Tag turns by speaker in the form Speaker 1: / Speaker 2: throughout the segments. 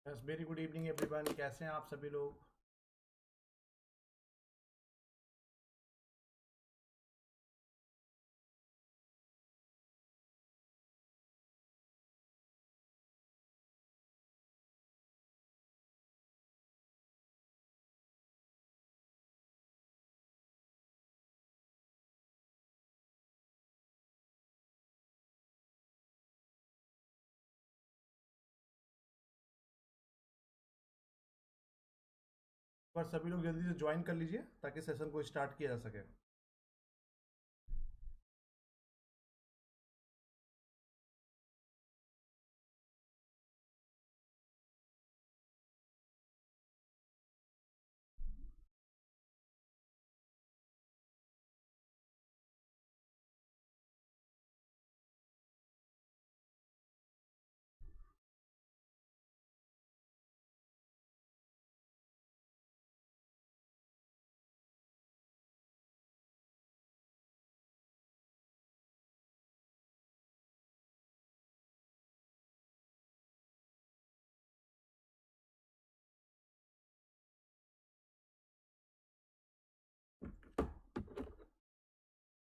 Speaker 1: Yes, very good evening everyone. कैसे हैं आप सभी लोग? पर सभी लोग जल्दी से ज्वाइन कर लीजिए ताकि सेशन को स्टार्ट किया जा सके।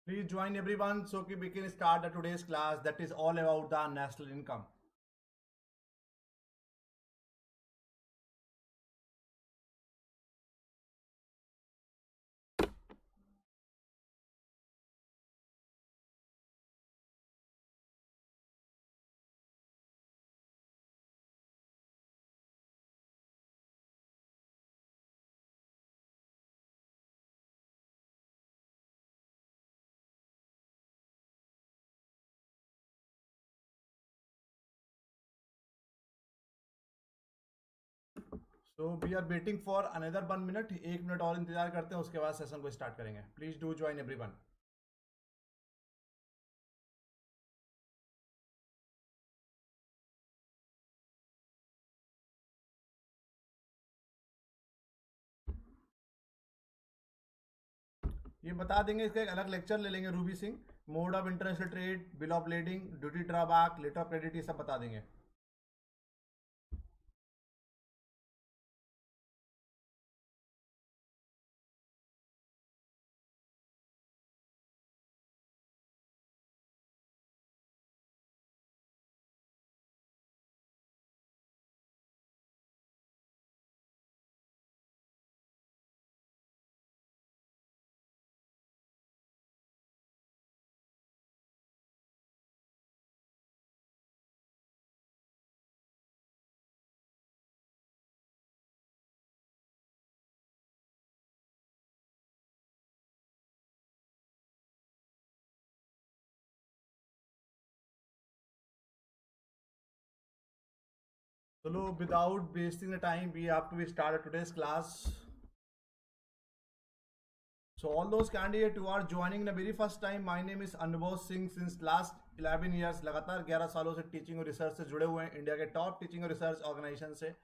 Speaker 1: Please join everyone so we can start the today's class that is all about the national income. So we are waiting for another 1 minute. 1 minute और इंतजार करते हैं, उसके बाद सेशन को स्टार्ट करेंगे। Please do join everyone. ये बता देंगे, इसका एक अलग लेक्चर ले लेंगे। Ruby Singh, mode of international trade, bill of lading, duty drawback, letter of credit, ये सब बता देंगे। So without wasting the time, we have to start today's class. So all those candidates who are joining the very first time, my name is Anubhav Singh. Since last 11 years, लगातार 11 सालों से teaching और research से जुड़े हुए हैं, India के top teaching और रिसर्च ऑर्गेनाइजेशन से।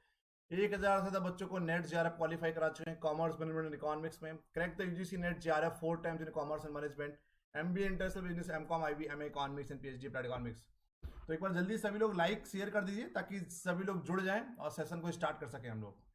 Speaker 1: 1000 से ज़्यादा बच्चों को नेट जेआरएफ क्वालिफाई करा चुके हैं कॉमर्स मैनेजमेंट एंड इकोनॉमिक्स में। Crack the UGC NET JRF 4 times in commerce and management, MBA international business, MCom, IB, MA economics and PhD applied economics. तो एक बार जल्दी सभी लोग लाइक शेयर कर दीजिए ताकि सभी लोग जुड़ जाएं और सेशन को स्टार्ट कर सकें हम लोग।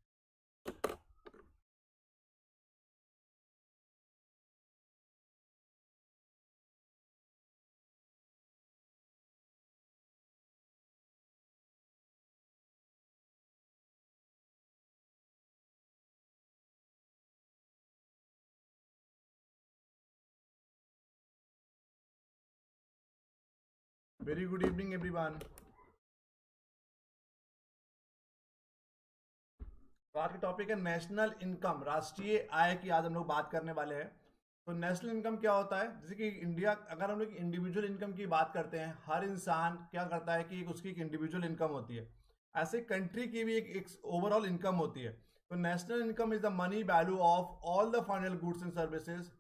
Speaker 1: Very good evening everyone. तो आज का टॉपिक है नेशनल इनकम, राष्ट्रीय आय की आज हम लोग बात करने वाले हैं। तो नेशनल इनकम क्या होता है? जैसे कि इंडिया, अगर हम लोग इंडिविजुअल इनकम की बात करते हैं, हर इंसान क्या करता है कि उसकी एक इंडिविजुअल इनकम होती है। ऐसे कंट्री की भी एक ओवरऑल इनकम होती है। तो national income is the money value of all the final goods and services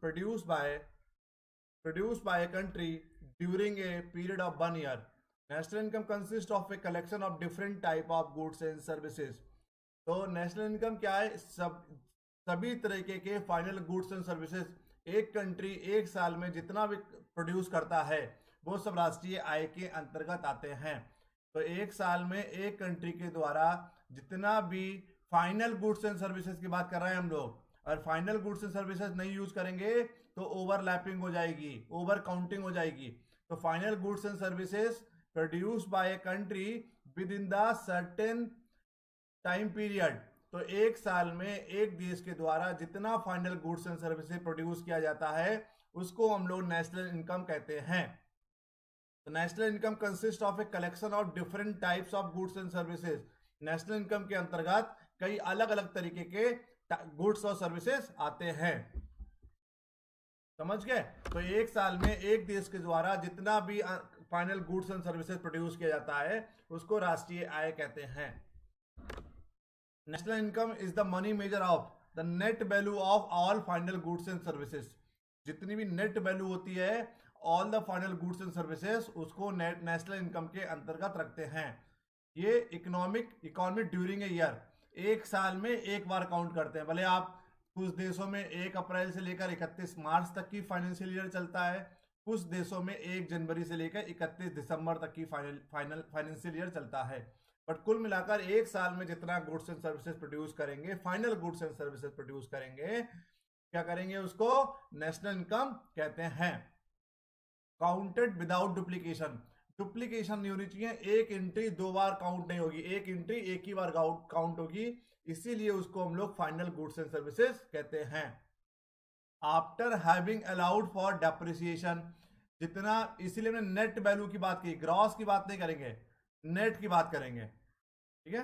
Speaker 1: produced by a country during a period of 1 year. National income consists of a collection of different type of goods and services. तो national income क्या है? सभी तरीके के final goods and services एक country एक साल में जितना भी प्रोड्यूस करता है वो सब राष्ट्रीय आय के अंतर्गत आते हैं। तो एक साल में एक कंट्री के द्वारा जितना भी फाइनल गुड्स एंड सर्विसेज की बात कर रहे हैं हम लोग, और फाइनल गुड्स एंड सर्विसेज नहीं यूज करेंगे तो ओवरलैपिंग हो जाएगी, ओवर काउंटिंग हो जाएगी। तो final goods and services produce by a country with in the certain time period, तो एक साल में एक देश के द्वारा जितना final goods and services produce किया जाता है उसको हम लोग नेशनल इनकम कहते हैं। तो national income consist of a collection of different types of goods and services. National income के अंतर्गत कई अलग अलग तरीके के गुड्स और सर्विसेज आते हैं, समझ गए। तो एक साल में एक देश के द्वारा जितना भी final goods and services produce किया जाता है उसको राष्ट्रीय आय कहते हैं। National income is the money measure of the net value of all final goods and services. जितनी भी नेट वैल्यू होती है all the final goods and services उसको नेशनल इनकम के अंतर्गत रखते हैं। ये इकोनॉमी ड्यूरिंग ए ईयर, एक साल में एक बार काउंट करते हैं। भले आप कुछ देशों में 1 अप्रैल से लेकर 31 मार्च तक की फाइनेंशियल ईयर चलता है, कुछ देशों में 1 जनवरी से लेकर 31 दिसंबर तक की फाइनेंशियल ईयर चलता है। बट कुल मिलाकर एक साल में जितना गुड्स एंड सर्विसेज प्रोड्यूस करेंगे, final goods and services produce करेंगे, क्या करेंगे, उसको नेशनल इनकम कहते हैं। काउंटेड विदाउट डुप्लीकेशन, डुप्लीकेशन नहीं होनी चाहिए। एक एंट्री 2 बार काउंट नहीं होगी, एक एंट्री एक ही बार काउंट होगी, इसीलिए उसको हम लोग फाइनल गुड्स एंड सर्विसेज कहते हैं। After having allowed for depreciation, जितना, इसीलिए हमने नेट वैल्यू की बात की, ग्रॉस की बात नहीं करेंगे, नेट की बात करेंगे, ठीक है।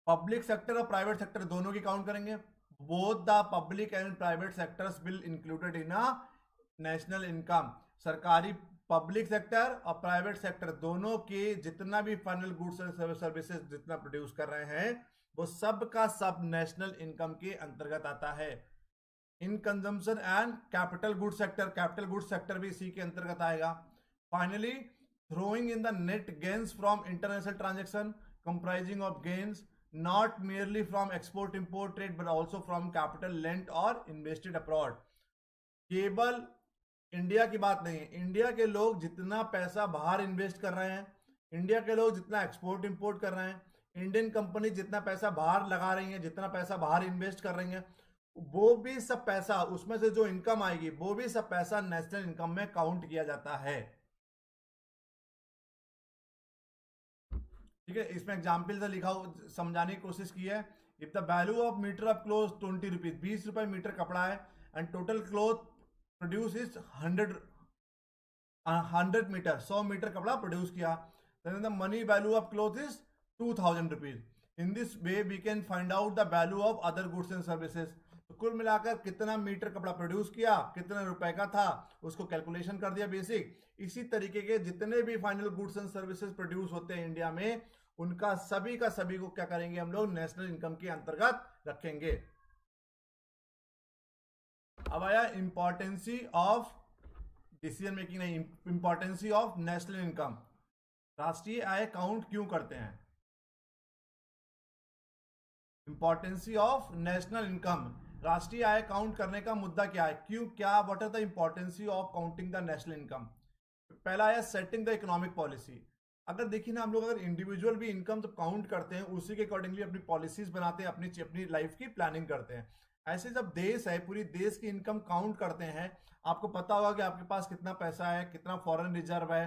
Speaker 1: पब्लिक सेक्टर और प्राइवेट सेक्टर दोनों की काउंट करेंगे। Both the public and private sectors will included in a national income. सरकारी पब्लिक सेक्टर और प्राइवेट सेक्टर दोनों के जितना भी फाइनल गुड्स एंड सर्विसेज जितना प्रोड्यूस कर रहे हैं वो सब का सब नेशनल इनकम के अंतर्गत आता है। In consumption and capital goods sector, capital goods sector भी इसी के अंतर्गत आएगा। Finally throwing in the net gains from international transaction comprising of gains not merely from export import trade but also from capital lent or invested abroad। केवल India की बात नहीं है, इंडिया के लोग जितना पैसा बाहर इन्वेस्ट कर रहे हैं, इंडिया के लोग जितना एक्सपोर्ट इंपोर्ट कर रहे हैं, इंडियन कंपनी जितना पैसा बाहर लगा रही है, जितना पैसा बाहर इन्वेस्ट कर रही है, वो भी सब पैसा, उसमें से जो इनकम आएगी वो भी सब पैसा नेशनल इनकम में काउंट किया जाता है, ठीक है। इसमें एग्जाम्पल से लिखा समझाने की कोशिश की है। If the value of metre of cloth 20 rupees, 20 रुपए मीटर कपड़ा है, and total cloth produce is 100 metre, 100 metre कपड़ा प्रोड्यूस किया, then the money value of cloth is 2000 rupees। in this way we can find out the value of other goods and services। तो कुल मिलाकर कितना metre कपड़ा produce किया, कितने रुपए का था, उसको कैलकुलेशन कर दिया बेसिक। इसी तरीके के जितने भी final goods and services produce होते हैं इंडिया में, उनका सभी का सभी को क्या करेंगे हम लोग नेशनल इनकम के अंतर्गत रखेंगे। अब आया इंपॉर्टेंसी ऑफ डिसीजन मेकिंग, नहीं, इंपॉर्टेंसी ऑफ नेशनल इनकम। राष्ट्रीय आय काउंट क्यों करते हैं? इंपॉर्टेंसी ऑफ नेशनल इनकम, राष्ट्रीय आय काउंट करने का मुद्दा क्या है, क्यों, क्या, what are the importancy of counting the national income. पहला है सेटिंग द इकोनॉमिक पॉलिसी। अगर देखिए ना, हम लोग अगर इंडिविजुअल भी इनकम जब काउंट करते हैं उसी के अकॉर्डिंगली अपनी पॉलिसीज बनाते हैं, अपनी लाइफ की प्लानिंग करते हैं। ऐसे जब देश है, पूरी देश की इनकम काउंट करते हैं, आपको पता होगा कि आपके पास कितना पैसा है, कितना फॉरेन रिजर्व है,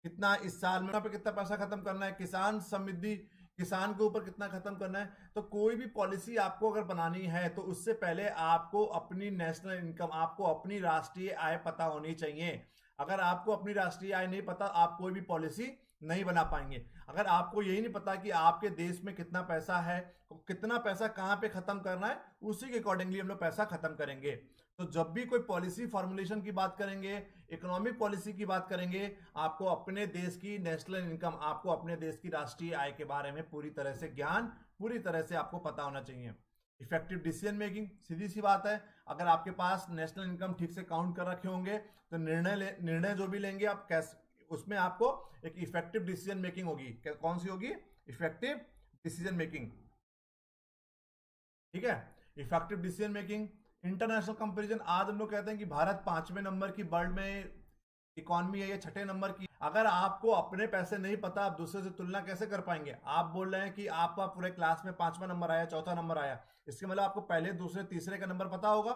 Speaker 1: कितना इस साल में पे कितना पैसा खत्म करना है, किसान समृद्धि, किसान के ऊपर कितना खत्म करना है। तो कोई भी पॉलिसी आपको अगर बनानी है तो उससे पहले आपको अपनी नेशनल इनकम, आपको अपनी राष्ट्रीय आय पता होनी चाहिए। अगर आपको अपनी राष्ट्रीय आय नहीं पता, आप कोई भी पॉलिसी नहीं बना पाएंगे। अगर आपको यही नहीं पता कि आपके देश में कितना पैसा है, कितना पैसा कहां पे खत्म करना है, उसी के अकॉर्डिंगली हम लोग पैसा खत्म करेंगे। तो जब भी कोई पॉलिसी फॉर्मुलेशन की बात करेंगे, इकोनॉमिक पॉलिसी की बात करेंगे, आपको अपने देश की नेशनल इनकम, आपको अपने देश की राष्ट्रीय आय के बारे में पूरी तरह से ज्ञान, पूरी तरह से आपको पता होना चाहिए। इफेक्टिव डिसीजन मेकिंग, सीधी सी बात है, अगर आपके पास नेशनल इनकम ठीक से काउंट कर रखे होंगे तो निर्णय जो भी लेंगे आप कैसे, उसमें आपको एक इफेक्टिव डिसीजन मेकिंग होगी। कौन सी होगी? इफेक्टिव डिसीजन मेकिंग, ठीक है। Effective decision making, international comparison, आज हम लोग कहते हैं कि भारत 5वें नंबर की वर्ल्ड में इकोनॉमी है या 6ठे नंबर की। अगर आपको अपने पैसे नहीं पता, आप दूसरे से तुलना कैसे कर पाएंगे? आप बोल रहे हैं कि आपका पूरे क्लास में 5वां नंबर आया, 4था नंबर आया, इसके मतलब आपको पहले, दूसरे, तीसरे का नंबर पता होगा।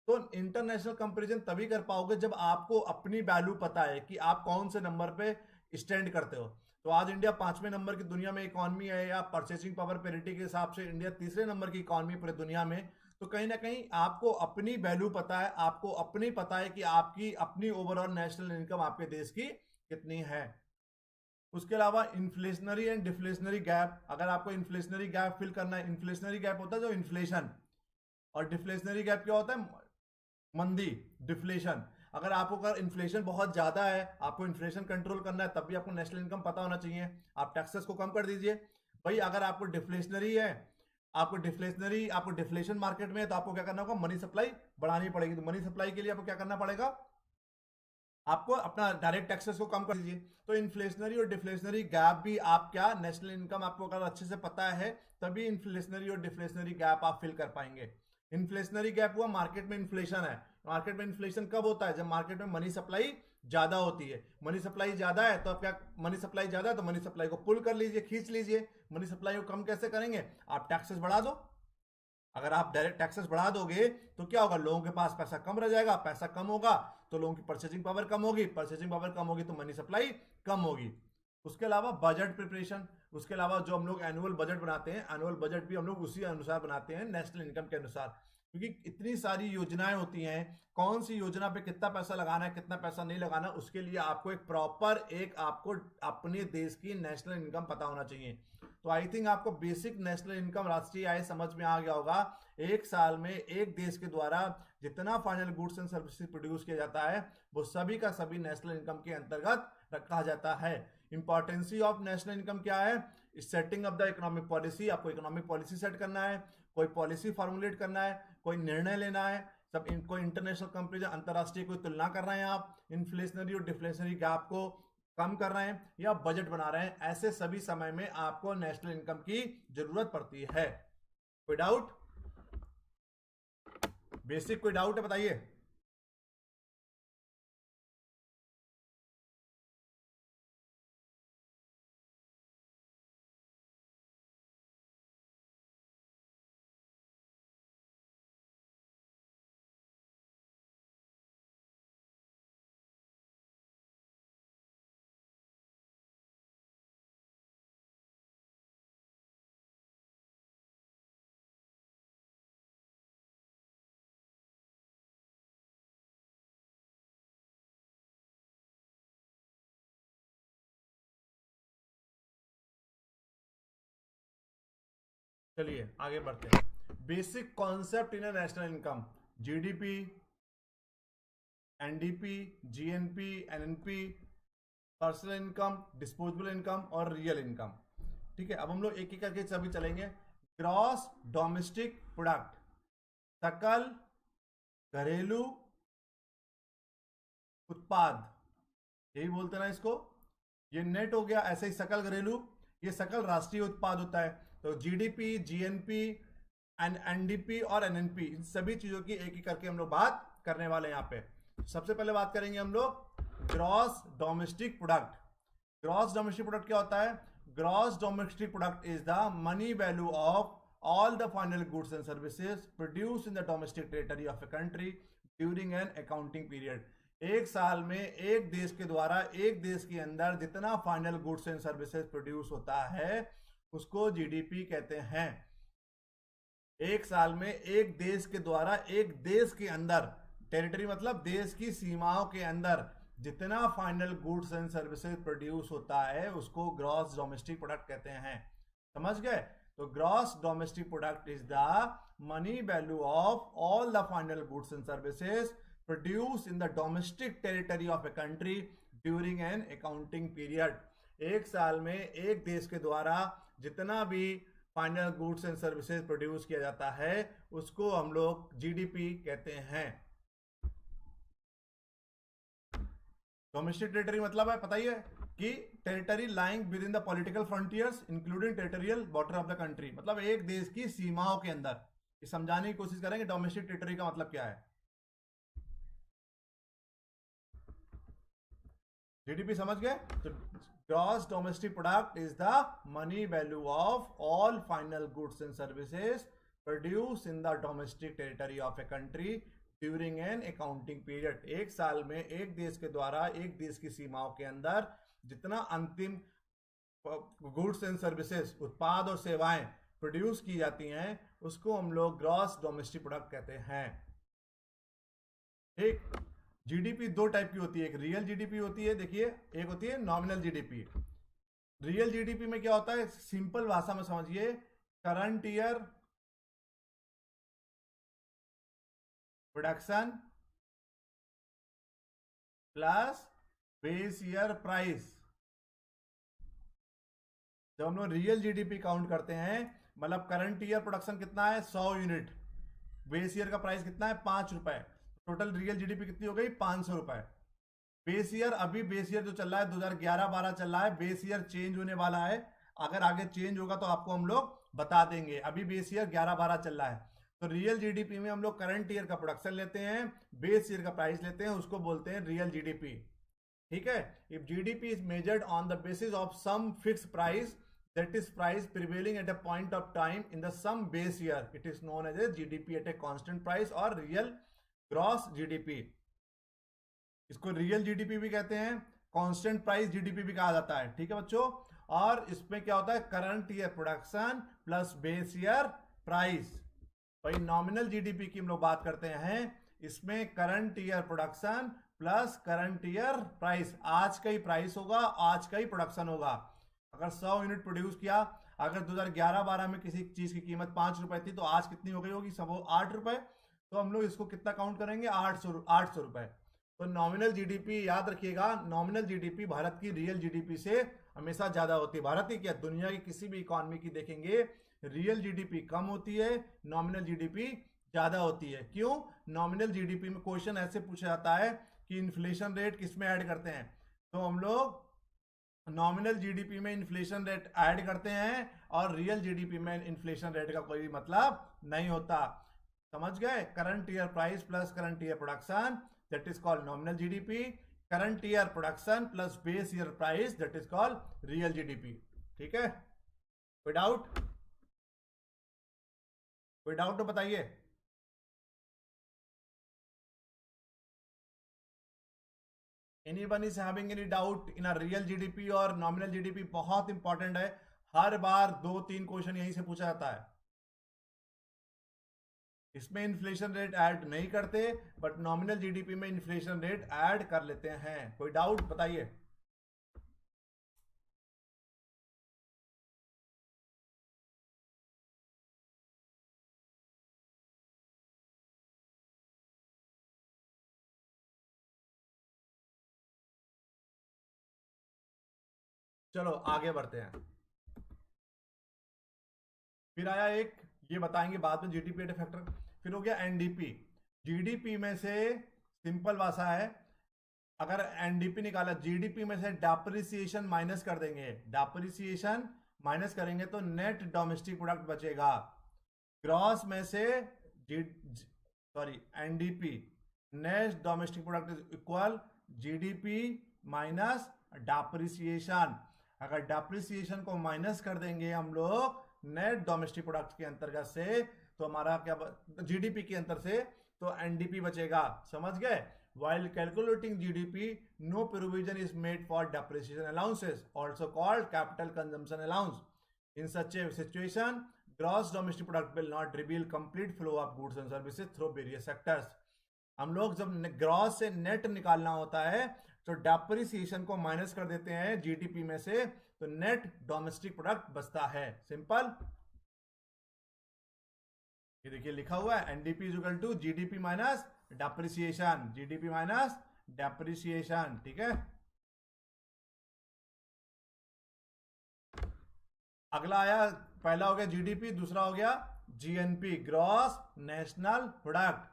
Speaker 1: तो इंटरनेशनल कंपैरिजन तभी कर पाओगे जब आपको अपनी वैल्यू पता है कि आप कौन से नंबर पे स्टैंड करते हो। तो आज इंडिया 5वें नंबर की दुनिया में इकॉनमी है, या परचेसिंग पावर पेरिटी के हिसाब से इंडिया 3रे नंबर की इकॉनमी पूरी दुनिया में। तो कहीं ना कहीं आपको अपनी वैल्यू पता है, आपको अपनी पता है कि आपकी अपनी ओवरऑल नेशनल इनकम आपके देश की कितनी है। उसके अलावा इन्फ्लेशनरी एंड डिफ्लेशनरी गैप, अगर आपको इन्फ्लेशनरी गैप फिल करना है, इन्फ्लेशनरी गैप होता है जो इन्फ्लेशन, और डिफ्लेशनरी गैप क्या होता है? मंदी, डिफ्लेशन। अगर आपको अगर इन्फ्लेशन बहुत ज्यादा है, आपको इन्फ्लेशन कंट्रोल करना है, तब भी आपको नेशनल इनकम पता होना चाहिए। आप टैक्सेस को कम कर दीजिए। भाई अगर आपको डिफ्लेशनरी है, आपको डिफ्लेशन मार्केट में है, तो आपको क्या करना होगा? मनी सप्लाई बढ़ानी पड़ेगी। तो मनी सप्लाई के लिए आपको क्या करना पड़ेगा? आपको अपना डायरेक्ट टैक्सेस को कम कर दीजिए। तो इन्फ्लेशनरी और डिफ्लेशनरी गैप भी आप क्या, नेशनल इनकम आपको अगर अच्छे से पता है, तभी इन्फ्लेशनरी और डिफ्लेशनरी गैप आप फिल कर पाएंगे। इन्फ्लेशनरी गैप हुआ मार्केट में इन्फ्लेशन है। मार्केट में इन्फ्लेशन कब होता है? जब मार्केट में मनी सप्लाई ज्यादा होती है। मनी सप्लाई ज्यादा है तो आप क्या, मनी सप्लाई ज्यादा है तो मनी सप्लाई को पुल कर लीजिए, खींच लीजिए। मनी सप्लाई को कम कैसे करेंगे? आप टैक्सेस बढ़ा दो। अगर आप डायरेक्ट टैक्सेस बढ़ा दोगे तो क्या होगा? लोगों के पास पैसा कम रह जाएगा, पैसा कम होगा तो लोगों की परचेजिंग पावर कम होगी, परचेजिंग पावर कम होगी तो मनी सप्लाई कम होगी। उसके अलावा बजट प्रिपरेशन, उसके अलावा जो हम लोग एनुअल बजट बनाते हैं, एनुअल बजट भी हम लोग उसी अनुसार बनाते हैं, नेशनल इनकम के अनुसार। क्योंकि इतनी सारी योजनाएं होती हैं, कौन सी योजना पे कितना पैसा लगाना है, कितना पैसा नहीं लगाना, उसके लिए आपको एक प्रॉपर, एक आपको अपने देश की नेशनल इनकम पता होना चाहिए। तो आई थिंक आपको बेसिक नेशनल इनकम, राष्ट्रीय आय समझ में आ गया होगा। एक साल में एक देश के द्वारा जितना final goods and services produce किया जाता है, वो सभी का सभी नेशनल इनकम के अंतर्गत रखा जाता है। इंपॉर्टेंसी ऑफ नेशनल इनकम क्या है? Setting of the economic policy, आपको इकोनॉमिक पॉलिसी सेट करना है, कोई पॉलिसी फॉर्मुलेट करना है, कोई निर्णय लेना है, सब इनको इंटरनेशनल कंपेरिजन, अंतरराष्ट्रीय कोई तुलना कर रहे हैं आप, इन्फ्लेशनरी और डिफ्लेशनरी गैप को कम कर रहे हैं, या बजट बना रहे हैं, ऐसे सभी समय में आपको नेशनल इनकम की जरूरत पड़ती है। कोई डाउट? बेसिक कोई डाउट है बताइए। चलिए आगे बढ़ते हैं। Basic concept in national income: GDP, NDP, GNP, NNP, personal income, disposable income और रियल इनकम। ठीक है, अब हम लोग एक एक करके सभी चलेंगे। ग्रॉस डोमेस्टिक प्रोडक्ट, सकल घरेलू उत्पाद, यही बोलते हैं ना इसको। ये नेट हो गया, ऐसे ही सकल घरेलू, ये सकल राष्ट्रीय उत्पाद होता है। तो जीडीपी, जीएनपी, एनडीपी और एनएनपी, इन सभी चीजों की एक एक करके हम लोग बात करने वाले हैं यहाँ पे। सबसे पहले बात करेंगे हम लोग gross domestic product. Gross domestic product क्या होता है? Gross domestic product is the money value of all the final goods and services produced in the domestic territory of a country during an accounting period। एक साल में एक देश के द्वारा, एक देश के अंदर जितना final goods and services produce होता है, उसको जीडीपी कहते हैं। एक साल में एक देश के द्वारा, एक देश के अंदर, टेरिटरी मतलब देश की सीमाओं के अंदर जितना final goods and services produce होता है, उसको ग्रॉस डोमेस्टिक प्रोडक्ट कहते हैं। समझ गए? तो gross domestic product is the money value of all the final goods and services produce in the domestic territory of a country during an accounting period. एक साल में एक देश के द्वारा जितना भी final goods and services produce किया जाता है, उसको हम लोग जीडीपी कहते हैं। डोमेस्टिक टेरिटरी मतलब है, पता ही है कि territory lying with in the political frontiers including territorial border of the country, मतलब एक देश की सीमाओं के अंदर। ये समझाने की कोशिश करेंगे डोमेस्टिक टेरिटरी का मतलब क्या है। जीडीपी समझ गए? तो gross domestic product is the money value of all final goods and services produce in the domestic territory of a country during an accounting period. एक साल में एक देश के द्वारा एक देश की सीमाओं के अंदर जितना अंतिम गुड्स एंड सर्विसेज, उत्पाद और सेवाएं प्रोड्यूस की जाती हैं, उसको हम लोग ग्रॉस डोमेस्टिक प्रोडक्ट कहते हैं। ठीक, जीडीपी दो टाइप की होती है, एक रियल जीडीपी होती है, देखिए, एक होती है नॉमिनल जीडीपी। रियल जीडीपी में क्या होता है, सिंपल भाषा में समझिए, current year production plus base year price. जब हम लोग रियल जीडीपी काउंट करते हैं, मतलब करंट ईयर प्रोडक्शन कितना है 100 यूनिट, बेस ईयर का प्राइस कितना है 5 रुपए, टोटल रियल जीडीपी कितनी हो गई 500 रुपए। बेस ईयर, अभी बेस ईयर जो चल रहा है 2011-12 चल रहा है, बेस ईयर चेंज होने वाला है, अगर आगे चेंज होगा तो आपको हम लोग बता देंगे। अभी बेस ईयर 11-12 चल रहा है, तो रियल जीडीपी में हम लोग करंट ईयर का प्रोडक्शन लेते हैं, बेस ईयर का प्राइस लेते हैं, उसको बोलते हैं रियल जीडीपी। ठीक है, if GDP is measured on the basis of some fix price, that is price prevailing at a point of time in the some base year, it is known as a GDP at a constant price or real gross GDP। इसको real GDP भी कहते हैं, constant price GDP भी कहा जाता है। ठीक है बच्चों, और इसमें क्या होता है, current year production plus base year price. भाई नॉमिनल जीडीपी की हम लोग बात करते हैं, इसमें current year production plus current year price, आज का ही प्राइस होगा, आज का ही प्रोडक्शन होगा। अगर 100 यूनिट प्रोड्यूस किया, अगर 2011-12 में किसी चीज की कीमत 5 रुपए थी, तो आज कितनी हो गई होगी, सब 8 रुपए, तो हम लोग इसको कितना काउंट करेंगे 800 रुपए। तो नॉमिनल जीडीपी याद रखिएगा, नॉमिनल जीडीपी भारत की रियल जीडीपी से हमेशा ज्यादा होती है। भारत ही क्या, दुनिया की किसी भी इकोनॉमी की देखेंगे, रियल जीडीपी कम होती है, नॉमिनल जीडीपी ज्यादा होती है। क्यों? नॉमिनल जीडीपी में क्वेश्चन ऐसे पूछा जाता है कि इन्फ्लेशन रेट किसमें ऐड करते हैं, तो हम लोग नॉमिनल जीडीपी में इन्फ्लेशन रेट ऐड करते हैं, और रियल जीडीपी में इन्फ्लेशन रेट का कोई मतलब नहीं होता। समझ गए? Current year price plus current year production, that is called nominal GDP. Current year production plus base year price, that is called real GDP. ठीक है, कोई डाउट? कोई डाउट तो बताइए। Anyone is having any doubt in a real GDP और nominal GDP? बहुत important है, हर बार 2-3 question यहीं से पूछा जाता है। इसमें इन्फ्लेशन रेट ऐड नहीं करते, बट नॉमिनल जीडीपी में इन्फ्लेशन रेट ऐड कर लेते हैं। कोई डाउट बताइए। चलो आगे बढ़ते हैं। फिर आया एक, ये बताएंगे बाद में, जीडीपी एट फैक्टर। फिर हो गया एनडीपी। जीडीपी में से सिंपल भाषा है, अगर एनडीपी निकाला, जीडीपी में से डेप्रिसिएशन माइनस कर देंगे, डेप्रिसिएशन माइनस करेंगे तो नेट डोमेस्टिक प्रोडक्ट बचेगा। ग्रॉस में से NDP, net domestic product is equal GDP minus depreciation. अगर डेप्रिसिएशन को माइनस कर देंगे हम लोग नेट डोमेस्टिक प्रोडक्ट के अंतर्गत से, तो हमारा क्या, जीडीपी के अंतर से, तो एनडीपी बचेगा। समझ गए? While calculating GDP, no provision is made for depreciation allowances, also called capital consumption allowance. In such a situation, gross domestic product will not reveal complete flow of goods and services through various sectors. हम लोग जब gross से net निकालना होता है, तो depreciation को minus कर देते हैं जीडीपी में से, तो नेट डोमेस्टिक प्रोडक्ट बचता है। सिंपल। ये देखिए लिखा हुआ है, NDP is equal to GDP minus depreciation, GDP minus depreciation. ठीक है, अगला आया, पहला हो गया जीडीपी, दूसरा हो गया जीएनपी, ग्रॉस नेशनल प्रोडक्ट।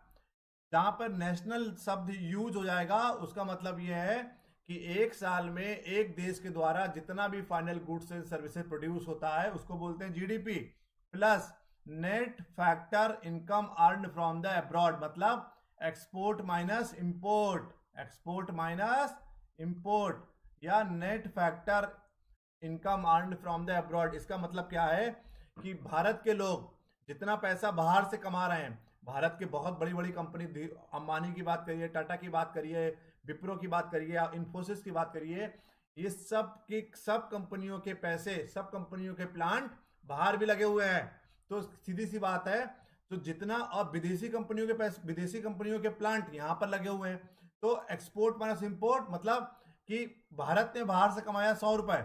Speaker 1: जहां पर नेशनल शब्द यूज हो जाएगा, उसका मतलब यह है कि एक साल में एक देश के द्वारा जितना भी final goods and services produce होता है, उसको बोलते हैं GDP, plus net factor income earn from the abroad, मतलब export minus import, export minus import. या net factor income earn from the abroad. इसका मतलब क्या है कि भारत के लोग जितना पैसा बाहर से कमा रहे हैं, भारत के बहुत बड़ी बड़ी कंपनी, अंबानी की बात करिए, टाटा की बात करिए, विप्रो की बात करिए, इन्फोसिस की बात करिए, ये सब की सब कंपनियों के पैसे, सब कंपनियों के प्लांट बाहर भी लगे हुए हैं। तो सीधी सी बात है, तो जितना और विदेशी कंपनियों के पैसे, विदेशी कंपनियों के प्लांट यहां पर लगे हुए हैं। तो एक्सपोर्ट माइनस इंपोर्ट मतलब कि भारत ने बाहर से कमाया 100 रुपए,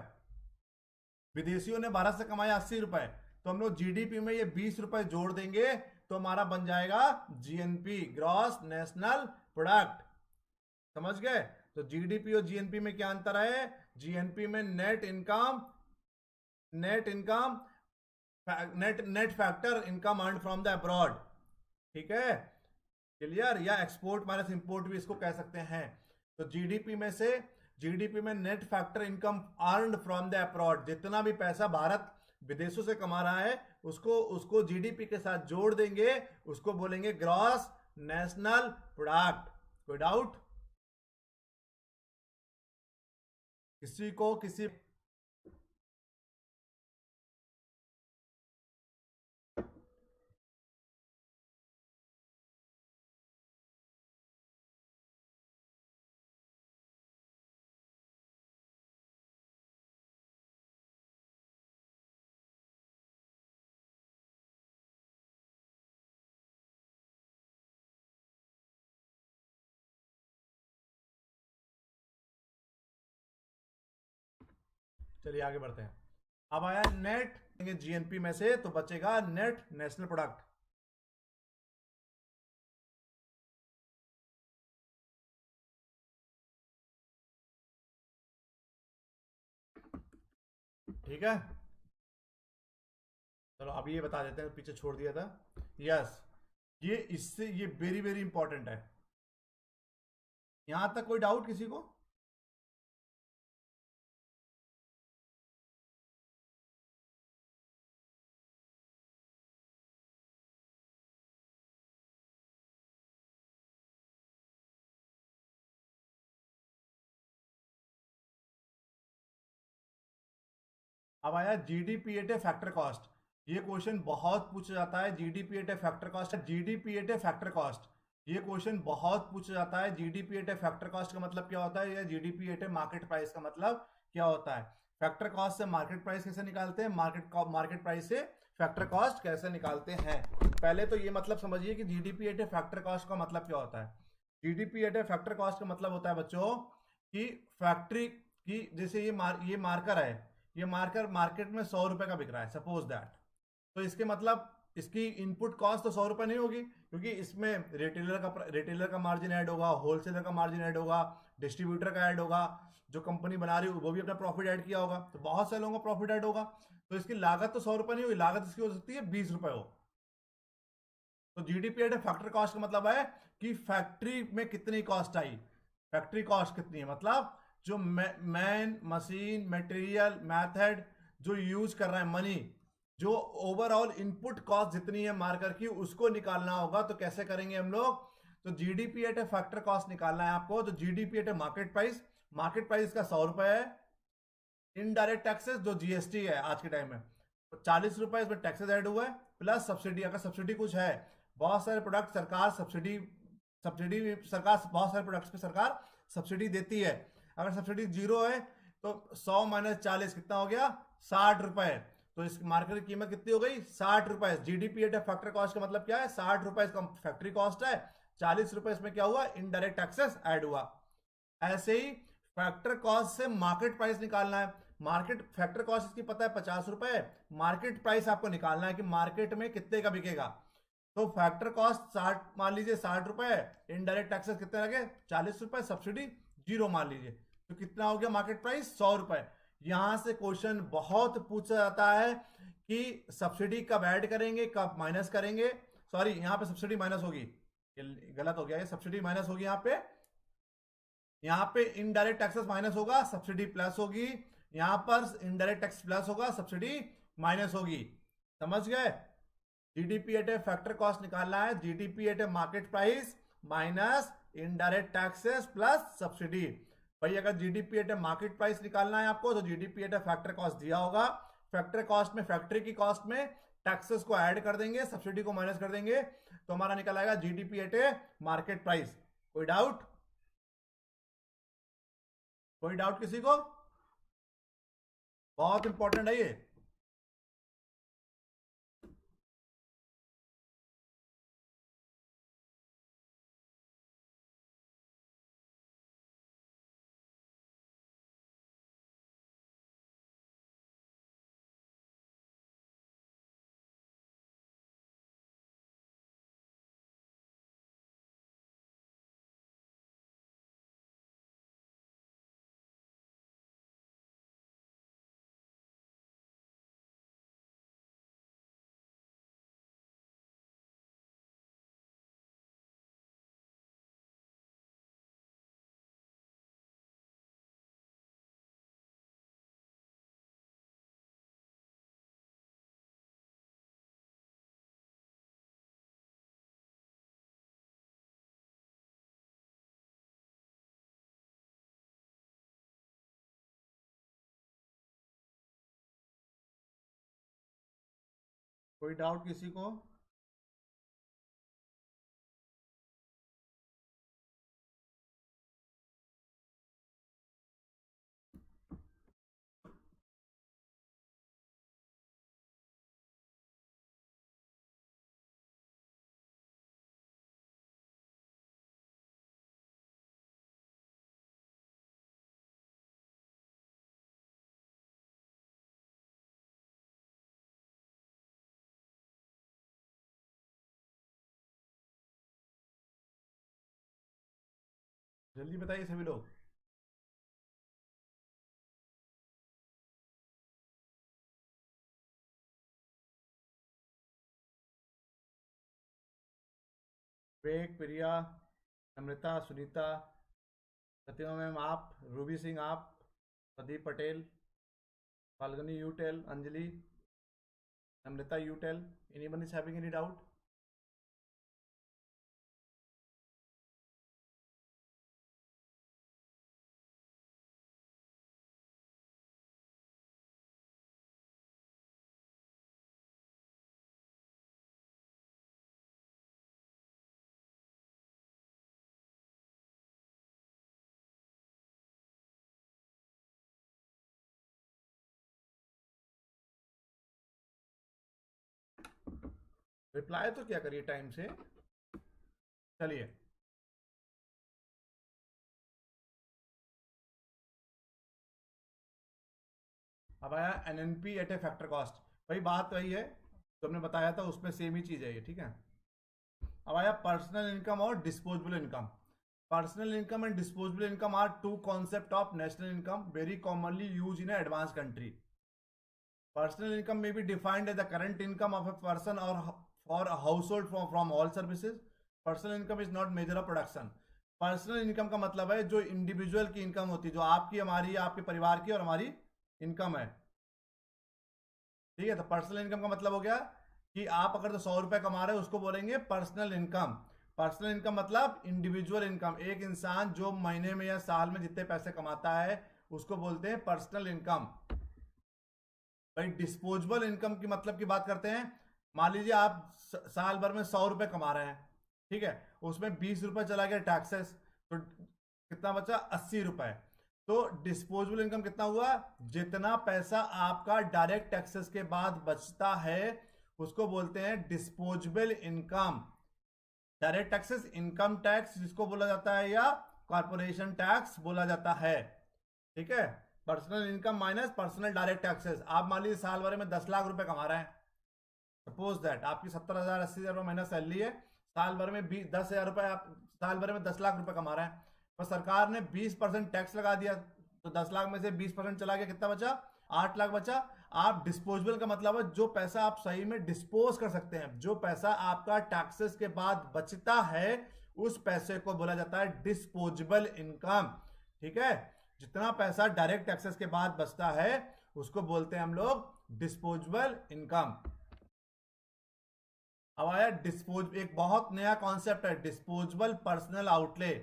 Speaker 1: विदेशियों ने भारत से कमाया 80 रुपए, तो हम लोग जीडीपी में ये 20 रुपए जोड़ देंगे तो हमारा बन जाएगा जीएनपी, ग्रॉस नेशनल प्रोडक्ट। समझ गए? तो जीडीपी और जीएनपी में क्या अंतर है? जीएनपी में net income, net income, net factor income earn from the abroad. ठीक है, क्लियर? या एक्सपोर्ट माइनस इंपोर्ट भी इसको कह सकते हैं। तो जीडीपी में से, जीडीपी में net factor income earn from the abroad, जितना भी पैसा भारत विदेशों से कमा रहा है उसको उसको जीडीपी के साथ जोड़ देंगे, उसको बोलेंगे ग्रॉस नेशनल प्रोडक्ट। कोई डाउट किसी को? किसी चलिए आगे बढ़ते हैं। अब आया नेट जीएनपी में से, तो बचेगा नेट नेशनल प्रोडक्ट। ठीक है, चलो अब ये बता देते हैं, पीछे छोड़ दिया था। यस, ये इससे ये वेरी वेरी इंपॉर्टेंट है। यहां तक कोई डाउट किसी को? अब आया GDP at a factor cost. ये क्वेश्चन बहुत पूछा जाता है, GDP at a factor cost, GDP at a factor cost. ये क्वेश्चन बहुत पूछा जाता है। GDP at a factor cost का मतलब क्या होता है, या GDP at a market price का मतलब क्या होता है? फैक्टर कॉस्ट से मार्केट प्राइस कैसे निकालते हैं, मार्केट प्राइस से फैक्टर कॉस्ट कैसे निकालते हैं? पहले तो ये मतलब समझिए कि GDP at a factor cost का मतलब क्या होता है। GDP at a factor cost का मतलब होता है बच्चों कि फैक्ट्री की, जैसे ये मार्कर है, ये मार्कर मार्केट में 100 रुपए का बिक रहा है, सपोज दैट। तो इसके मतलब इसकी इनपुट कॉस्ट तो 100 रुपए नहीं होगी, क्योंकि इसमें रिटेलर का मार्जिन ऐड होगा, होलसेलर का मार्जिन ऐड होगा, डिस्ट्रीब्यूटर का ऐड होगा, जो कंपनी बना रही है वो भी अपना प्रॉफिट ऐड किया होगा, तो बहुत सारे लोगों का प्रॉफिट ऐड होगा। तो इसकी लागत तो 100 रुपए नहीं होगी, लागत इसकी हो सकती है 20 रुपए हो। तो जीडीपी एट फैक्टर कॉस्ट का मतलब है कि फैक्ट्री में कितनी कॉस्ट आई, फैक्ट्री कॉस्ट कितनी है, मतलब जो मैन, मशीन, मटेरियल, मेथड जो यूज कर रहा है, मनी, जो ओवरऑल इनपुट कॉस्ट जितनी है मार्कर की, उसको निकालना होगा। तो कैसे करेंगे हम लोग? तो GDP at a factor cost निकालना है आपको। तो GDP at a market price, market price का 100 रुपए है। इनडायरेक्ट टैक्सेस जो जीएसटी है आज के टाइम में, 40 रुपए इसमें टैक्सेस ऐड हुआ है, प्लस सब्सिडी। अगर सब्सिडी कुछ है, बहुत सारे प्रोडक्ट सरकार सब्सिडी सब्सिडी सरकार बहुत सारे प्रोडक्ट्स पे सरकार सब्सिडी देती है। अगर सब्सिडी 0 है तो 100 माइनस 40 कितना हो गया? 60 रुपए। तो इस मार्केट की कीमत कितनी हो गई? 60 रुपए। जीडीपी एट फैक्टर कॉस्ट का मतलब क्या है? 60 रुपए इसका फैक्ट्री कॉस्ट है, 40 रुपए इसमें क्या हुआ? इनडायरेक्ट टैक्सेस ऐड हुआ। ऐसे ही फैक्टर कॉस्ट से मार्केट प्राइस निकालना है। मार्केट फैक्टर कॉस्ट इसकी पता है 50 रुपए, मार्केट प्राइस आपको निकालना है कि मार्केट में कितने का बिकेगा। तो फैक्टर कॉस्ट 60 मान लीजिए, 60 रुपए, इनडायरेक्ट टैक्सेस कितने लगे? 40 रुपए, सब्सिडी 0 मान लीजिए, तो कितना हो गया मार्केट प्राइस? 100 रुपए। यहां से क्वेश्चन बहुत पूछा जाता है कि सब्सिडी कब ऐड करेंगे, कब माइनस करेंगे। सॉरी, यहां पे सब्सिडी माइनस होगी, गलत हो गया, ये सब्सिडी माइनस होगी। यहां पे इनडायरेक्ट टैक्सेस माइनस होगा, सब्सिडी प्लस होगी। यहां पर इनडायरेक्ट टैक्स प्लस होगा, सब्सिडी माइनस होगी। समझ गए? GDP at a factor cost निकालना है, GDP at a market price minus indirect taxes plus subsidy. भाई अगर जीडीपी एट मार्केट प्राइस निकालना है आपको तो जीडीपी एट फैक्टर कॉस्ट दिया होगा, फैक्टर कॉस्ट में फैक्ट्री की कॉस्ट में टैक्सेस को ऐड कर देंगे, सब्सिडी को माइनस कर देंगे, तो हमारा निकल आएगा जीडीपी एट मार्केट प्राइस। कोई डाउट? कोई डाउट किसी को? बहुत इंपॉर्टेंट है ये। कोई डाउट किसी को? जल्दी बताइए सभी लोग। विवेक, प्रिया, अमृता, सुनीता, प्रतिमा मैम आप, रूबी सिंह आप, Pradeep Patel, Falguni you tell, Anjali, Amrita you tell, anyone is having any doubt? Reply तो क्या करिए टाइम से। चलिए, अब आया NNP at a factor cost. भाई बात वही है जो हमने बताया था, उसमें सेम ही चीज है ये, ठीक है। अब आया पर्सनल इनकम और disposable income. Personal income and disposable income are two concept of national income very commonly use in advance country. Personal income में be defined as the current income of a person और for a household from all services. Personal income is not measure of production. Personal income का मतलब है जो individual की income होती है, जो आपकी, हमारी, आपके परिवार की और हमारी इनकम है, ठीक है। तो पर्सनल इनकम का मतलब हो गया कि आप अगर तो 100 रुपए कमा रहे हो उसको बोलेंगे पर्सनल इनकम। पर्सनल इनकम मतलब इंडिविजुअल इनकम, एक इंसान जो महीने में या साल में जितने पैसे कमाता है उसको बोलते हैं पर्सनल इनकम। भाई डिस्पोजेबल इनकम की मतलब की बात करते हैं। मान लीजिए आप साल भर में 100 रुपए कमा रहे हैं, ठीक है, उसमें 20 रुपए चला गया टैक्सेस, तो कितना बचा? 80 रुपए। तो डिस्पोजेबल इनकम कितना हुआ? जितना पैसा आपका डायरेक्ट टैक्सेस के बाद बचता है उसको बोलते हैं disposable income. Direct taxes, income tax जिसको बोला जाता है, या कॉर्पोरेशन टैक्स बोला जाता है, ठीक है। Personal income minus personal direct taxes. आप मान लीजिए साल भर में 10 लाख रुपए कमा रहे हैं, सपोज दैट आपकी 70,000 80,000 रुपये महीना सैलरी है, साल भर में 10,000 रुपए, आप साल भर में 10 लाख रुपए कमा रहे हैं, पर सरकार ने 20% टैक्स लगा दिया, तो 10 लाख में से 20% चला गया, कितना बचा? 8 लाख बचा। आप डिस्पोजेबल का मतलब है जो पैसा आप सही में डिस्पोज कर सकते हैं, जो पैसा आपका टैक्सेस के बाद बचता है उस पैसे को बोला जाता है डिस्पोजेबल इनकम, ठीक है। जितना पैसा डायरेक्ट टैक्सेस के बाद बचता है उसको बोलते हैं हम लोग डिस्पोजेबल इनकम। अब आया एक बहुत नया कॉन्सेप्ट है, disposable personal outlay.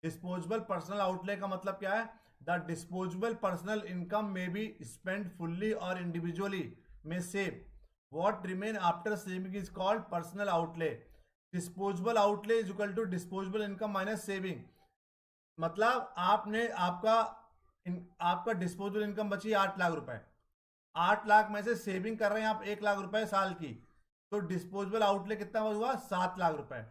Speaker 1: Disposable personal outlay का मतलब क्या है? द डिस्पोजेबल पर्सनल इनकम में बी स्पेंड फुल्ली और इंडिविजुअली में save what remain after saving is called personal outlay. Disposable outlay is equal to disposable income minus saving. मतलब आपका disposable income बची 8 लाख रुपए, 8 लाख में से सेविंग कर रहे हैं आप 1 लाख रुपए साल की, तो डिस्पोजेबल आउटले कितना हुआ? 7 लाख रुपए।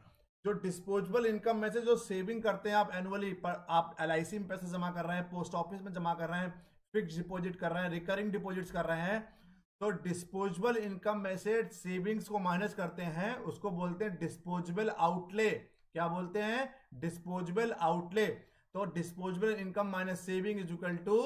Speaker 1: जो डिस्पोजेबल इनकम में से जो सेविंग करते हैं आप एनुअली, पर आप LIC में पैसे जमा कर रहे हैं, पोस्ट ऑफिस में जमा कर रहे हैं, फिक्स डिपॉजिट कर रहे हैं, रिकरिंग डिपॉजिट्स कर रहे हैं, तो डिस्पोजेबल इनकम में से सेविंग्स को माइनस करते हैं, उसको बोलते हैं डिस्पोजेबल आउटले। क्या बोलते हैं? Disposable outlay. तो disposable income minus saving is equal to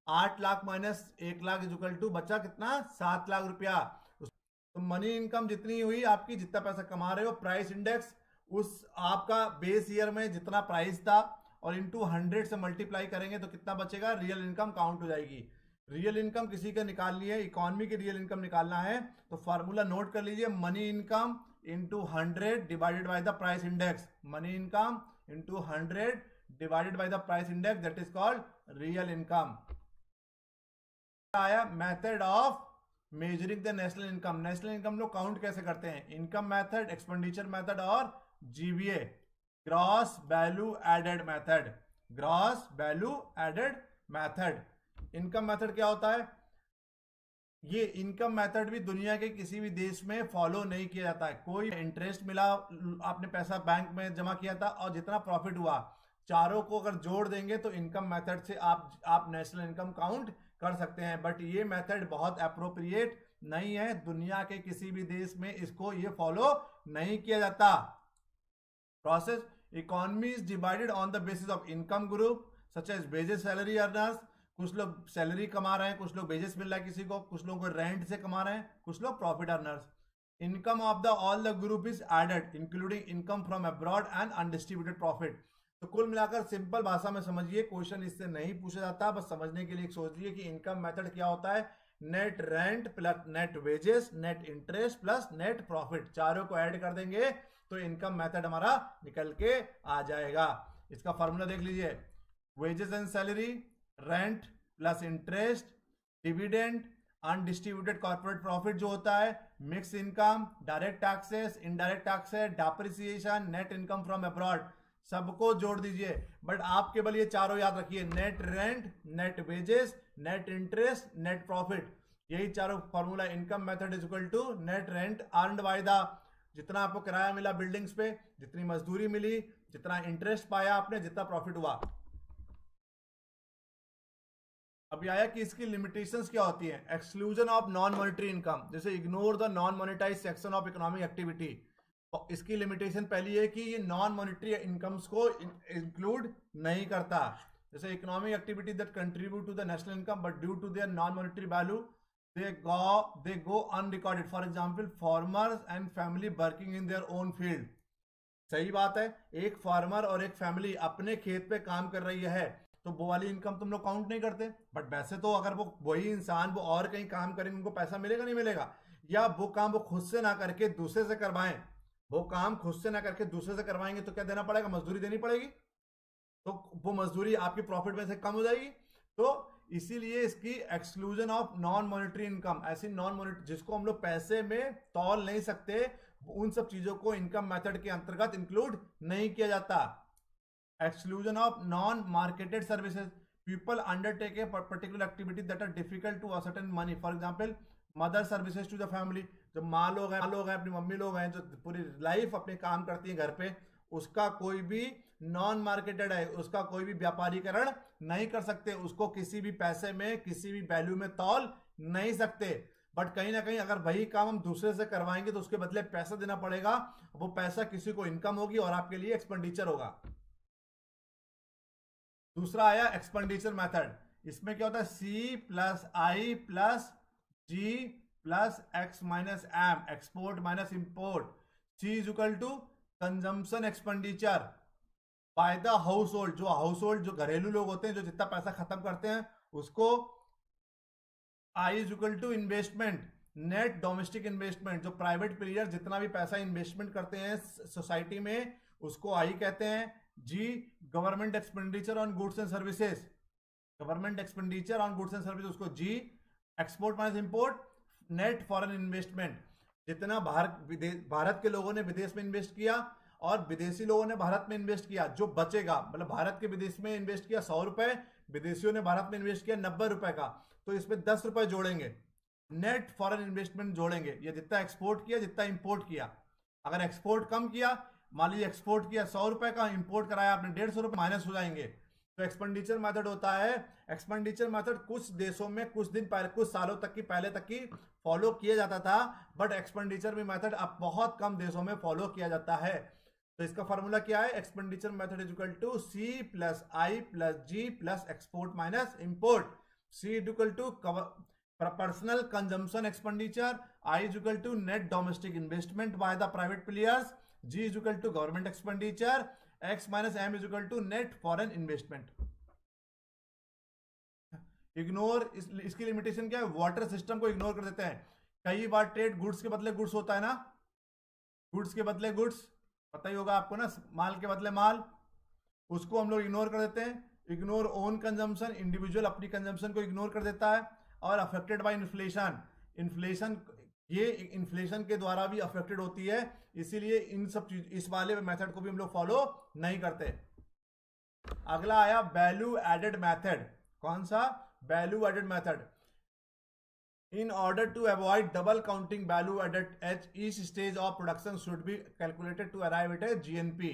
Speaker 1: 8 lakh minus 1 lakh is equal to बचा कितना? 7 लाख रुपया। तो मनी इनकम जितनी हुई आपकी, जितना पैसा कमा रहे हो, प्राइस इंडेक्स उस आपका बेस ईयर में जितना प्राइस था और इंटू 100 से मल्टीप्लाई करेंगे तो कितना बचेगा? रियल इनकम काउंट हो जाएगी। रियल इनकम किसी का निकालनी है, इकोनॉमी की रियल इनकम निकालना है, तो फार्मूला नोट कर लीजिए, money income into 100 divided by the price index. Money income into 100 divided by the price index, that is called real income. आया method of measuring the national income. National income लोग count कैसे करते हैं? Income method, expenditure method और GVA, gross value added method. Gross value added method. Income method क्या होता है? ये इनकम मेथड भी दुनिया के किसी भी देश में फॉलो नहीं किया जाता है। कोई इंटरेस्ट मिला, आपने पैसा बैंक में जमा किया था और जितना प्रॉफिट हुआ, चारों को अगर जोड़ देंगे तो इनकम मेथड से आप नेशनल इनकम काउंट कर सकते हैं। बट ये मेथड बहुत अप्रोप्रिएट नहीं है, दुनिया के किसी भी देश में इसको ये फॉलो नहीं किया जाता। Process economy is divided on the basis of income group such as wages, salary earners. कुछ लोग सैलरी कमा रहे हैं, कुछ लोग वेजेस मिल रहा है किसी को, कुछ लोगों को रेंट से कमा रहे हैं, कुछ लोग profit earners. Income of the all the group is added including income from abroad and undistributed profit. तो कुल मिलाकर सिंपल भाषा में समझिए, क्वेश्चन इससे नहीं पूछा जाता, बस समझने के लिए सोचिए कि इनकम मेथड क्या होता है। Net rent plus net wages, net interest plus net profit, चारों को ऐड कर देंगे तो इनकम मेथड हमारा निकल के आ जाएगा। इसका फॉर्मूला देख लीजिए, wages and salary, rent plus interest, dividend, undistributed corporate profit जो होता है, mix income, direct taxes, indirect taxes, depreciation, net income from abroad, सबको जोड़ दीजिए। बट आप केवल ये चारों याद रखिए, net rent, net wages, net interest, net profit, यही चारों formula. Income method is equal to net rent earned by the, जितना आपको किराया मिला बिल्डिंग्स पे, जितनी मजदूरी मिली, जितना इंटरेस्ट पाया आपने, जितना प्रॉफिट हुआ। अभी आया कि इसकी लिमिटेशंस क्या होती है। Exclusion of non monetary income, जैसे ignore the non monetize section of economic activity. तो इसकी लिमिटेशन पहली है कि ये नॉन मॉनिटरी इनकम्स को इंक्लूड नहीं करता। जैसे economic activity that contribute to the national income but due to their non monetary value they go unrecorded. For example, farmers and family working in their own field. सही बात है, एक farmer और एक फैमिली अपने खेत पे काम कर रही है तो वो वाली इनकम तुम लोग काउंट नहीं करते। बट वैसे तो अगर वो वही इंसान वो और कहीं काम करेंगे, उनको पैसा मिलेगा नहीं मिलेगा? या वो काम वो खुद से ना करके दूसरे से करवाएं, वो काम खुद से ना करके दूसरे से करवाएंगे तो क्या देना पड़ेगा? मजदूरी देनी पड़ेगी, तो वो मजदूरी आपकी प्रॉफिट में से कम हो जाएगी। तो इसीलिए इसकी exclusion of non monetary income, ऐसी नॉन मॉनिटरी जिसको हम लोग पैसे में तौल नहीं सकते, उन सब चीजों को इनकम मेथड के अंतर्गत इंक्लूड नहीं किया जाता। Exclusion of non marketed services, people undertake a particular activity that are difficult to ascertain money. For example, mother services to the family, जो माँ लोग हैं, अपनी मम्मी लोग हैं, जो पूरी लाइफ अपने काम करती है घर पे, उसका कोई भी नॉन मार्केटेड है, उसका कोई भी व्यापारीकरण नहीं कर सकते, उसको किसी भी पैसे में, किसी भी वैल्यू में तौल नहीं सकते। बट कहीं ना कहीं अगर वही काम हम दूसरे से करवाएंगे तो उसके बदले पैसा देना पड़ेगा, वो पैसा किसी को इनकम होगी और आपके लिए एक्सपेंडिचर होगा। दूसरा आया एक्सपेंडिचर मेथड। इसमें क्या होता है? C plus I plus G plus X minus M, export minus import. C is equal to consumption expenditure by the household, जो हाउस होल्ड, जो घरेलू लोग होते हैं, जो जितना पैसा खत्म करते हैं उसको। I is equal to investment, net domestic investment, जो प्राइवेट प्लेयर जितना भी पैसा इन्वेस्टमेंट करते हैं सोसाइटी में, उसको आई कहते हैं। G government expenditure on goods and services, government expenditure on goods and service उसको G. Export minus import, net foreign investment, जितना भारत के लोगों ने विदेश में इन्वेस्ट किया और विदेशी लोगों ने भारत में इन्वेस्ट किया, जो बचेगा, मतलब भारत के विदेश में इन्वेस्ट किया 100 रुपए, विदेशियों ने भारत में इन्वेस्ट किया 90 रुपए का, तो इसमें 10 रुपए जोड़ेंगे, नेट फॉरेन इन्वेस्टमेंट जोड़ेंगे, ये जितना एक्सपोर्ट किया जितना इंपोर्ट किया। अगर एक्सपोर्ट कम किया, मान लीजिए एक्सपोर्ट किया 100 रुपए का, इंपोर्ट कराया आपने 150 रुपए, माइनस हो जाएंगे। तो एक्सपेंडिचर मेथड होता है, एक्सपेंडिचर मेथड कुछ देशों में कुछ दिन पहले, कुछ सालों तक की पहले तक की फॉलो किया जाता था, बट एक्सपेंडिचर में मेथड अब बहुत कम देशों में फॉलो किया जाता है। तो इसका फॉर्मूला क्या है, expenditure method is equal to C plus I plus G plus export minus import. C is equal to personal consumption expenditure, I is equal to net domestic investment by the private players, G is equal to government expenditure, X minus M is equal to net foreign investment. Ignore, इसकी limitation क्या है, water system को ignore कर देते हैं। कई बार trade goods के बदले गुड्स होता है ना, गुड्स के बदले गुड्स, पता ही होगा आपको ना, माल के बदले माल, उसको हम लोग इग्नोर कर देते हैं। इग्नोर ओन कंजम्पशन, इंडिविजुअल अपनी कंजम्पशन को इग्नोर कर देता है। और अफेक्टेड बाय इन्फ्लेशन, इन्फ्लेशन ये इन्फ्लेशन के द्वारा भी अफेक्टेड होती है, इसीलिए इन सब चीज, इस वाले मेथड को भी हम लोग फॉलो नहीं करते। अगला आया वैल्यू एडेड मेथड। कौन सा, value added method. In order to avoid double counting, value added at each stage of production should be calculated to arrive at a GNP.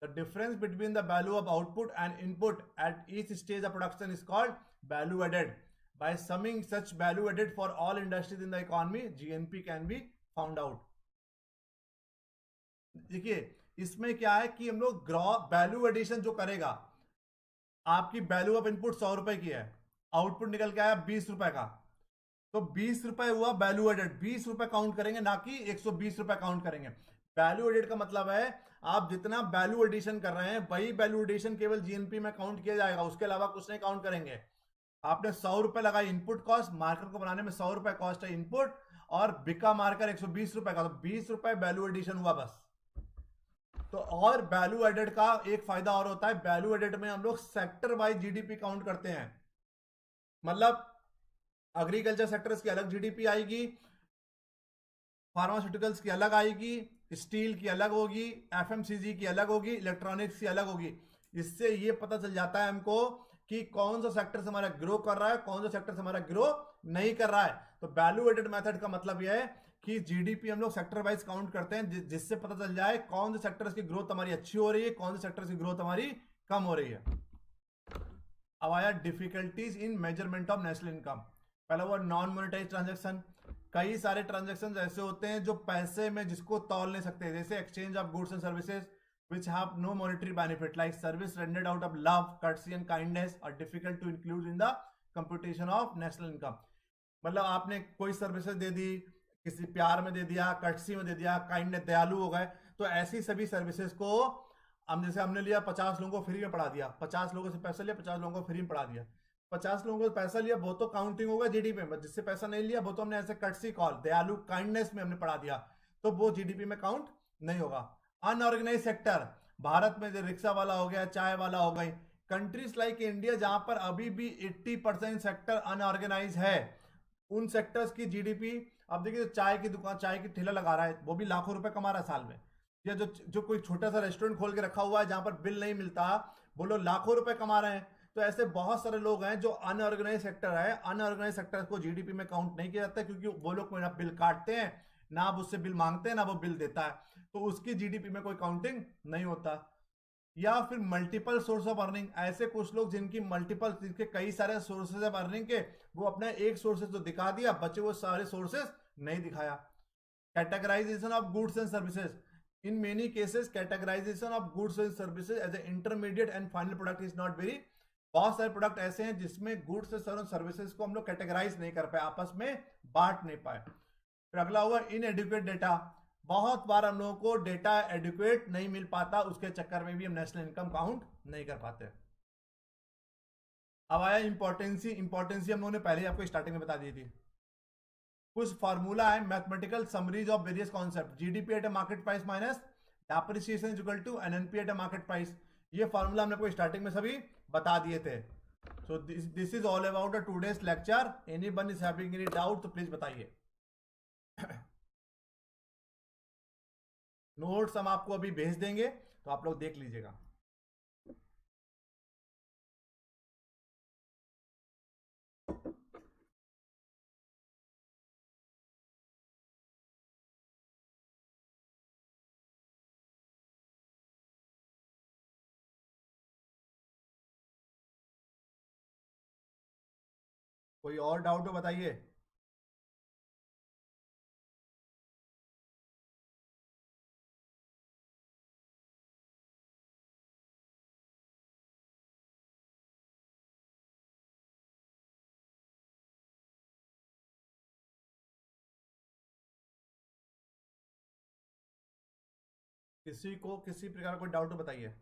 Speaker 1: The difference between the value of output and input at each stage of production is called value added. By summing such value added for all industries in the economy, GNP can be found out. देखिए इसमें क्या है कि हम लोग value addition जो करेगा, आपकी वैल्यू ऑफ इनपुट 100 रुपए की है, आउटपुट निकल के आया 20 रुपए का, तो 20 रुपए हुआ वैल्यू एडेड, 20 रुपए काउंट करेंगे, ना कि 120 रुपए काउंट करेंगे। वैल्यू एडेड का मतलब है आप जितना वैल्यू एडिशन कर रहे हैं वही वैल्यू एडिशन केवल जीएनपी में काउंट किया जाएगा, उसके अलावा कुछ नहीं काउंट करेंगे। आपने 100 रुपए लगाई इनपुट कॉस्ट, मार्कर को बनाने में 100 रुपए कॉस्ट है इनपुट, और बिका मार्कर 120 रुपए का, तो 20 रुपए वैल्यू एडिशन हुआ बस। तो और वैल्यू एडेड का एक फायदा और होता है, वैल्यू एडेड में हम लोग सेक्टर वाइज जीडीपी काउंट करते हैं। मतलब एग्रीकल्चर सेक्टर्स की अलग जीडीपी आएगी, फार्मास्यूटिकल्स की अलग आएगी, स्टील की अलग होगी, एफएमसीजी की अलग होगी, इलेक्ट्रॉनिक्स की अलग होगी। इससे ये पता चल जाता है हमको कि कौन सा सेक्टर से हमारा ग्रो कर रहा है, कौन सा सेक्टर से हमारा ग्रो नहीं कर रहा है। तो वैल्यू एडेड मेथड का मतलब यह है कि जीडीपी हम लोग सेक्टर वाइज काउंट करते हैं, जिससे पता चल जाए कौन से सेक्टर्स की ग्रोथ हमारी अच्छी हो रही है, कौन से सेक्टर्स की ग्रोथ हमारी कम हो रही है। अब आया difficulties in measurement of national income. पहला हुआ नॉन मोनेटाइज ट्रांजेक्शन। कई सारे ट्रांजेक्शन ऐसे होते हैं जो पैसे में जिसको तौल नहीं सकते, जैसे exchange of goods and services which have no monetary benefit, like service rendered out of love, courtesy and kindness, are difficult to include in the computation of national income. मतलब आपने कोई सर्विसेज दे दी, किसी प्यार में दे दिया, कर्टसी में दे दिया, kindness, दयालु हो गए, तो ऐसी सभी सर्विसेज को हम, जैसे हमने लिया 50 लोगों को फ्री में पढ़ा दिया, 50 लोगों से पैसा लिया, 50 लोगों को फ्री में पढ़ा दिया, 50 लोगों को पैसा लिया, वो तो काउंटिंग होगा जीडीपी में, जिससे पैसा नहीं लिया वो तो हमने ऐसे कर्टसी कॉल, दयालु, काइंडनेस में हमने पढ़ा दिया, तो वो जीडीपी में काउंट नहीं होगा। अनऑर्गेनाइज सेक्टर, भारत में जो रिक्शा वाला हो गया, चाय वाला हो गई, कंट्रीज लाइक इंडिया जहां पर अभी भी 80% सेक्टर अनऑर्गेनाइज है, उन सेक्टर्स की जीडीपी, अब देखिए चाय की दुकान, चाय की ठेला लगा रहा है, वो भी लाखों रुपए कमा रहा है साल में, या जो कोई छोटा सा रेस्टोरेंट खोल के रखा हुआ है जहां पर बिल नहीं मिलता, वो लोग लाखों रुपए कमा रहे हैं। तो ऐसे बहुत सारे लोग हैं जो अनऑर्गेनाइज सेक्टर है, अनऑर्गेनाइज सेक्टर को जीडीपी में काउंट नहीं किया जाता, क्योंकि वो लोग ना बिल काटते हैं, ना आप उससे बिल मांगते हैं, ना वो बिल देता है, तो उसकी जीडीपी में कोई काउंटिंग नहीं होता। या फिर मल्टीपल सोर्स ऑफ अर्निंग, ऐसे कुछ लोग जिनकी मल्टीपल, जिनके कई सारे सोर्सेज ऑफ अर्निंग के, वो अपने एक सोर्सेज तो दिखा दिया, बचे वो सारे सोर्सेज नहीं दिखाया। Categorisation of goods and services, in many cases categorisation of goods and services as a intermediate and final product is not very, बहुत सारे प्रोडक्ट ऐसे हैं जिसमें गुड्स और सर्विसेज को हम लोग कैटेगराइज नहीं कर पाए, आपस में बांट नहीं पाए। फिर अगला हुआ इनएडिक्वेट डेटा, बहुत बार हम लोगों को डेटा एडिक्वेट नहीं मिल पाता, उसके चक्कर में भी हम नेशनल इनकम काउंट नहीं कर पाते। अब आया इंपॉर्टेंसी। इंपॉर्टेंसी हम लोगों ने पहले ही आपको स्टार्टिंग में बता दी थी। कुछ फार्मूला है, mathematical summaries of various concept, GDP at a market price minus depreciation is equal to NNP at a market price. ये फार्मूला हमने आपको स्टार्टिंग में सभी बता दिए थे। So this is all about the today's lecture. Anyone is having any doubt तो please बताइए। नोट्स हम आपको अभी भेज देंगे, तो आप लोग देख लीजिएगा। कोई और डाउट हो बताइए। किसी को किसी प्रकार कोई डाउट हो बताइए।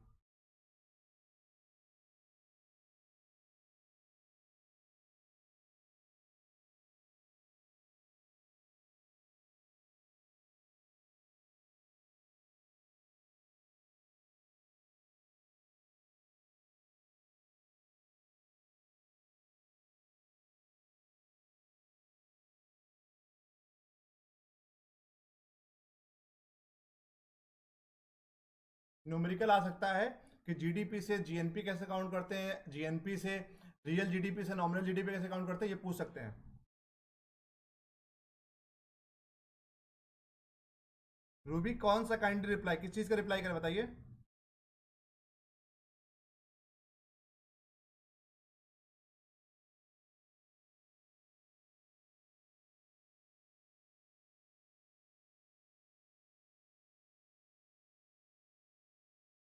Speaker 1: न्यूमेरिकल आ सकता है कि जीडीपी से जीएनपी कैसे काउंट करते हैं, जीएनपी से रियल जीडीपी से नॉमिनल जीडीपी कैसे काउंट करते हैं, ये पूछ सकते हैं। रूबी कौन सा काइंड रिप्लाई, किस चीज का रिप्लाई करें बताइए।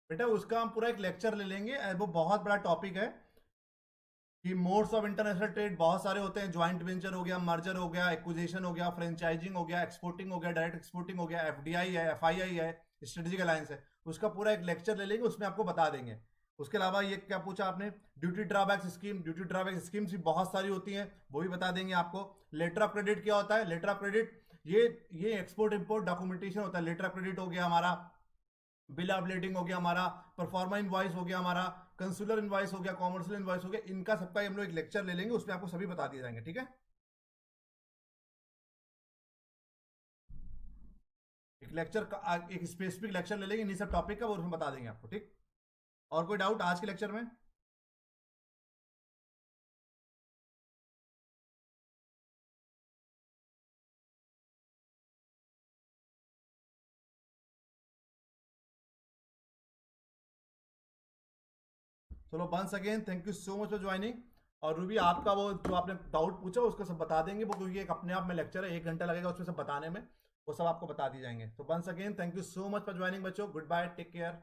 Speaker 1: बेटा उसका हम पूरा एक लेक्चर ले लेंगे, वो बहुत बड़ा टॉपिक है कि मोड्स ऑफ इंटरनेशनल ट्रेड बहुत सारे होते हैं। ज्वाइंट वेंचर हो गया, मर्जर हो गया, एक्विजिशन हो गया, फ्रेंचाइजिंग हो गया, एक्सपोर्टिंग हो गया, डायरेक्ट एक्सपोर्टिंग हो गया, एफडीआई है, एफआईआई है, स्ट्रेटेजिक अलायंस है। उसका पूरा एक लेक्चर ले लेंगे, उसमें आपको बता देंगे। उसके अलावा ये क्या पूछा आपने, duty drawback scheme, duty drawback schemes भी बहुत सारी होती हैं, वो भी बता देंगे आपको। लेटर ऑफ क्रेडिट क्या होता है, लेटर ऑफ क्रेडिट ये एक्सपोर्ट इंपोर्ट डॉक्यूमेंटेशन होता है। लेटर ऑफ क्रेडिट हो गया हमारा, बिल ऑफ लेटिंग हो गया हमारा, परफॉर्मा इनवॉइस हो गया हमारा, कंसुलर इनवॉइस हो गया, कॉमर्शियल इनवॉइस हो गया। इनका सबका हम लोग एक लेक्चर ले लेंगे, उसमें आपको सभी बता दिए जाएंगे, ठीक है। एक लेक्चर का एक स्पेसिफिक लेक्चर ले लेंगे इन्हीं सब टॉपिक का, वो उसमें बता देंगे आपको, ठीक। और कोई डाउट आज के लेक्चर में। चलो once again thank you so much for joining. और रूबी आपका वो जो आपने डाउट पूछा उसको सब बता देंगे वो, क्योंकि एक अपने आप में लेक्चर है, 1 घंटा लगेगा उसमें सब बताने में, वो सब आपको बता दिए जाएंगे। तो once again thank you so much for joining बच्चों, गुड बाय, टेक केयर।